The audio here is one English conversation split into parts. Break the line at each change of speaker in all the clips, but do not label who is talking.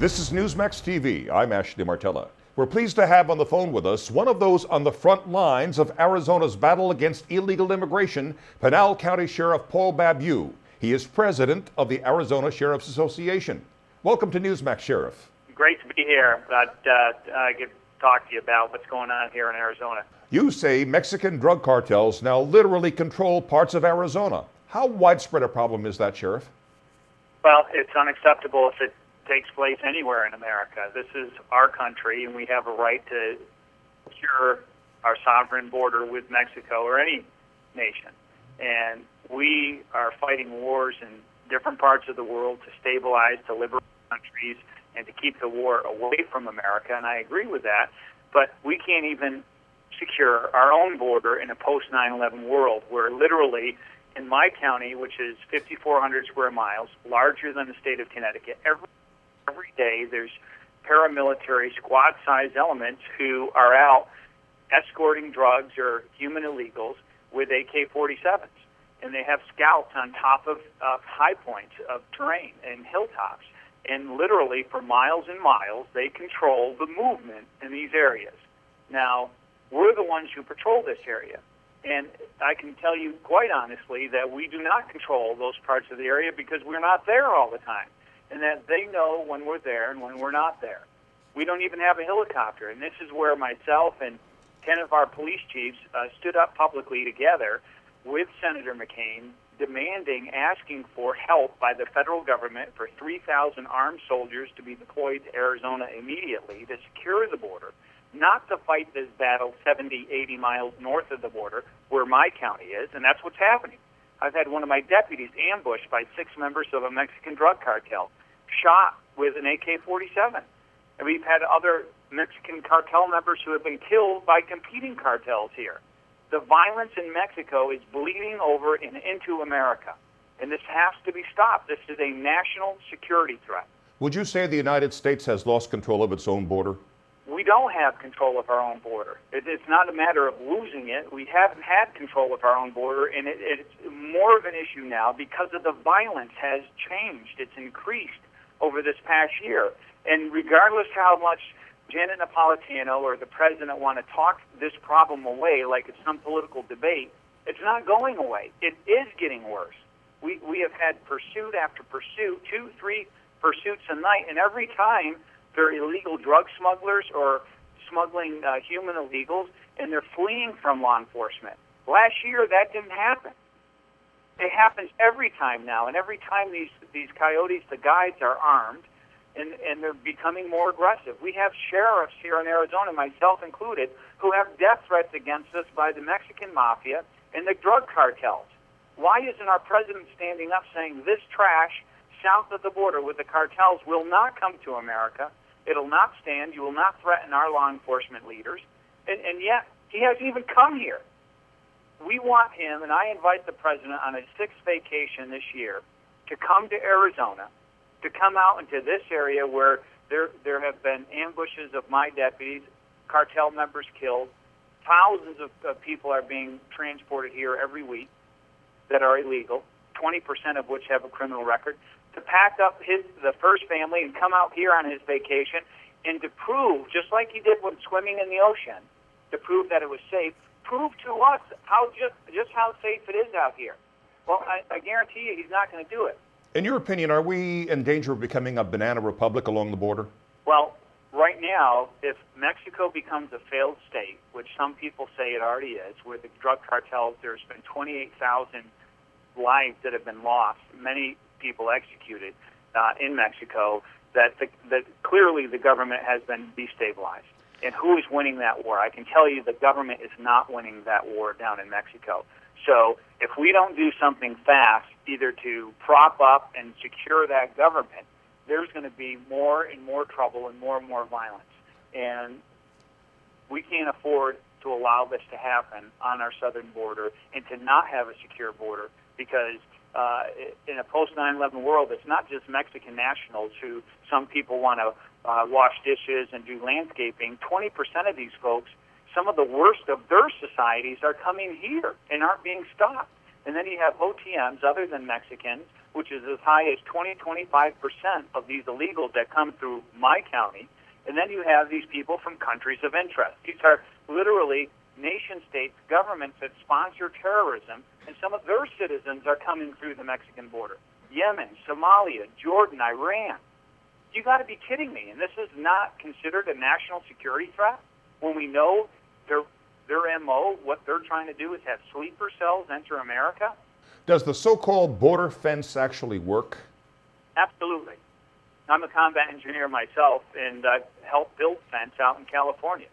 This is Newsmax TV. I'm Ashley Martella. We're pleased to have on the phone with us one of those on the front lines of Arizona's battle against illegal immigration, Pinal County Sheriff Paul Babeu. He is president of the Arizona Sheriff's Association. Welcome to Newsmax, Sheriff.
Great to be here. I could talk to you about what's going on here in Arizona.
You say Mexican drug cartels now literally control parts of Arizona. How widespread a problem is that, Sheriff?
Well, it's unacceptable if it takes place anywhere in America. This is our country, and we have a right to secure our sovereign border with Mexico or any nation. And we are fighting wars in different parts of the world to stabilize, to liberate countries, and to keep the war away from America, and I agree with that. But we can't even secure our own border in a post-9/11 world where literally in my county, which is 5,400 square miles, larger than the state of Connecticut, every day there's paramilitary squad-sized elements who are out escorting drugs or human illegals with AK-47s. And they have scouts on top of high points of terrain and hilltops. And literally for miles and miles, they control the movement in these areas. Now, we're the ones who patrol this area. And I can tell you quite honestly that we do not control those parts of the area because we're not there all the time. And that they know when we're there and when we're not there. We don't even have a helicopter. And this is where myself and 10 of our police chiefs stood up publicly together with Senator McCain, asking for help by the federal government for 3,000 armed soldiers to be deployed to Arizona immediately to secure the border, not to fight this battle 70, 80 miles north of the border where my county is, and that's what's happening. I've had one of my deputies ambushed by 6 members of a Mexican drug cartel, shot with an AK-47. And we've had other Mexican cartel members who have been killed by competing cartels here. The violence in Mexico is bleeding over and into America, and this has to be stopped. This is a national security threat.
Would you say the United States has lost control of its own border?
We don't have control of our own border. It's not a matter of losing it. We haven't had control of our own border, and it's more of an issue now because of the violence has changed. It's increased over this past year. And regardless how much Janet Napolitano or the president want to talk this problem away like it's some political debate, it's not going away. It is getting worse. We have had pursuit after pursuit, 2, 3 pursuits a night, and every time they're illegal drug smugglers or smuggling human illegals, and they're fleeing from law enforcement. Last year, that didn't happen. It happens every time now, and every time these coyotes, the guides, are armed, and they're becoming more aggressive. We have sheriffs here in Arizona, myself included, who have death threats against us by the Mexican mafia and the drug cartels. Why isn't our president standing up saying this trash south of the border with the cartels will not come to America? It'll not stand. You will not threaten our law enforcement leaders. And yet, he hasn't even come here. We want him, and I invite the president on his 6th vacation this year to come to Arizona, to come out into this area where there have been ambushes of my deputies, cartel members killed, thousands of people are being transported here every week that are illegal, 20% of which have a criminal record, to pack up the first family and come out here on his vacation and to prove, just like he did when swimming in the ocean, to prove that it was safe, prove to us just how safe it is out here. Well, I guarantee you he's not going to do it.
In your opinion, are we in danger of becoming a banana republic along the border?
Well, right now, if Mexico becomes a failed state, which some people say it already is, where the drug cartels, there's been 28,000 lives that have been lost, many people executed in Mexico, that clearly the government has been destabilized. And who is winning that war? I can tell you the government is not winning that war down in Mexico. So if we don't do something fast, either to prop up and secure that government, there's going to be more and more trouble and more violence. And we can't afford to allow this to happen on our southern border and to not have a secure border because in a post-9/11 world, it's not just Mexican nationals who some people want to wash dishes and do landscaping. 20% of these folks, some of the worst of their societies, are coming here and aren't being stopped. And then you have OTMs, other than Mexicans, which is as high as 25% of these illegals that come through my county. And then you have these people from countries of interest. These are literally nation-states, governments that sponsor terrorism, and some of their citizens are coming through the Mexican border. Yemen, Somalia, Jordan, Iran. You got to be kidding me. And this is not considered a national security threat when we know their MO, what they're trying to do is have sleeper cells enter America?
Does the so-called border fence actually work?
Absolutely. I'm a combat engineer myself, and I've helped build fence out in California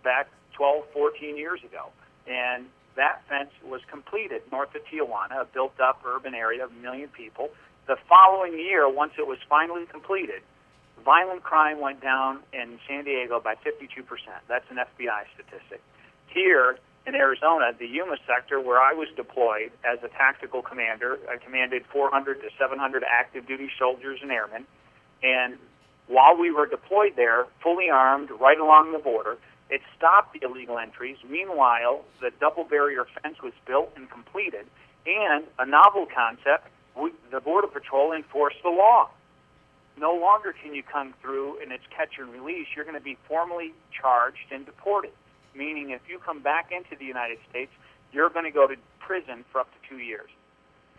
back 12, 14 years ago. And that fence was completed north of Tijuana, a built-up urban area of 1 million people. The following year, once it was finally completed, violent crime went down in San Diego by 52%. That's an FBI statistic. Here in Arizona, the Yuma sector, where I was deployed as a tactical commander, I commanded 400 to 700 active duty soldiers and airmen. And while we were deployed there, fully armed, right along the border, it stopped the illegal entries. Meanwhile, the double barrier fence was built and completed. And a novel concept, the Border Patrol enforced the law. No longer can you come through and it's catch and release. You're going to be formally charged and deported, meaning if you come back into the United States, you're going to go to prison for up to 2 years.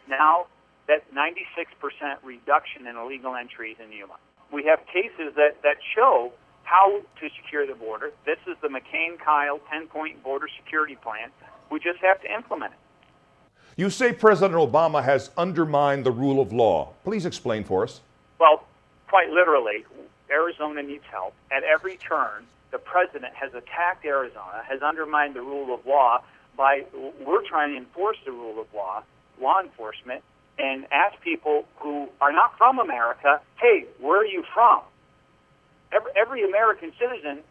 Now, that's 96% reduction in illegal entries in Yuma. We have cases that show how to secure the border. This is the McCain-Kyle 10-point border security plan. We just have to implement it.
You say President Obama has undermined the rule of law. Please explain for us.
Well, quite literally, Arizona needs help. At every turn, the president has attacked Arizona, has undermined the rule of law we're trying to enforce the rule of law enforcement, and ask people who are not from America, hey, where are you from? Every American citizen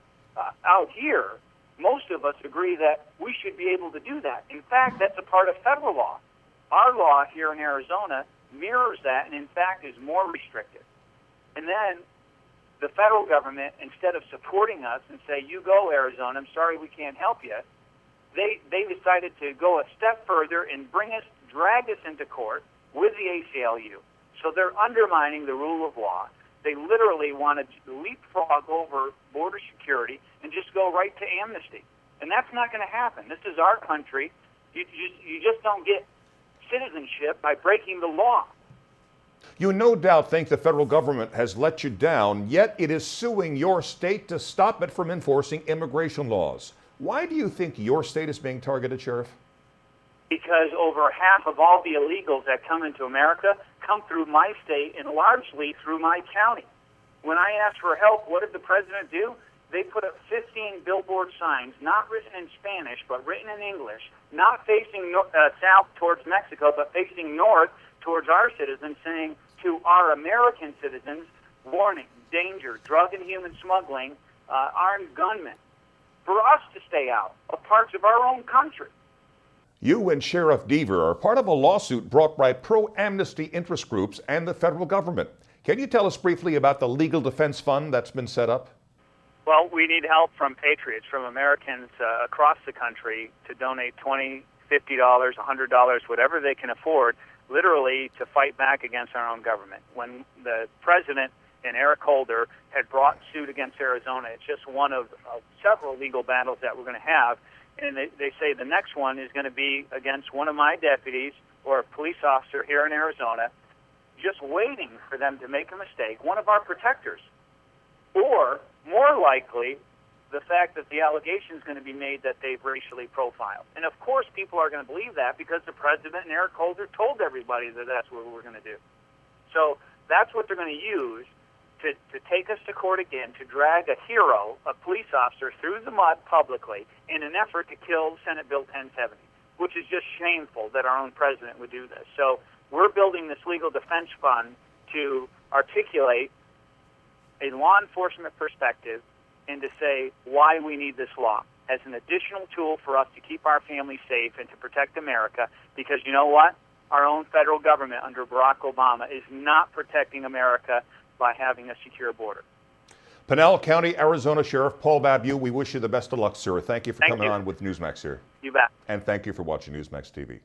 out here, most of us agree that we should be able to do that. In fact, that's a part of federal law. Our law here in Arizona mirrors that and, in fact, is more restrictive. And then the federal government, instead of supporting us and say, you go, Arizona, I'm sorry we can't help you, they decided to go a step further and drag us into court with the ACLU. So they're undermining the rule of law. They literally want to leapfrog over border security and just go right to amnesty. And that's not going to happen. This is our country. You just don't get citizenship by breaking the law.
You no doubt think the federal government has let you down, yet it is suing your state to stop it from enforcing immigration laws. Why do you think your state is being targeted, Sheriff?
Because over half of all the illegals that come into America come through my state and largely through my county. When I asked for help, what did the president do? They put up 15 billboard signs, not written in Spanish, but written in English, not facing south towards Mexico, but facing north towards our citizens, saying to our American citizens, warning, danger, drug and human smuggling, armed gunmen, for us to stay out of parts of our own country.
You and Sheriff Deaver are part of a lawsuit brought by pro-amnesty interest groups and the federal government. Can you tell us briefly about the legal defense fund that's been set up?
Well, we need help from patriots, from Americans across the country to donate $20, $50, $100, whatever they can afford, literally to fight back against our own government. When the president and Eric Holder had brought suit against Arizona, it's just one of several legal battles that we're going to have. And they say the next one is going to be against one of my deputies or a police officer here in Arizona, just waiting for them to make a mistake, one of our protectors. Or, more likely, the fact that the allegation is going to be made that they've racially profiled. And, of course, people are going to believe that because the president and Eric Holder told everybody that that's what we're going to do. So that's what they're going to use to take us to court again, to drag a hero, a police officer, through the mud publicly in an effort to kill Senate Bill 1070, which is just shameful that our own president would do this. So we're building this legal defense fund to articulate a law enforcement perspective and to say why we need this law as an additional tool for us to keep our families safe and to protect America, because you know what? Our own federal government under Barack Obama is not protecting America by having a secure border.
Pinal County, Arizona Sheriff Paul Babeu, we wish you the best of luck, sir. Thank you for coming on with Newsmax here.
You bet.
And thank you for watching Newsmax TV.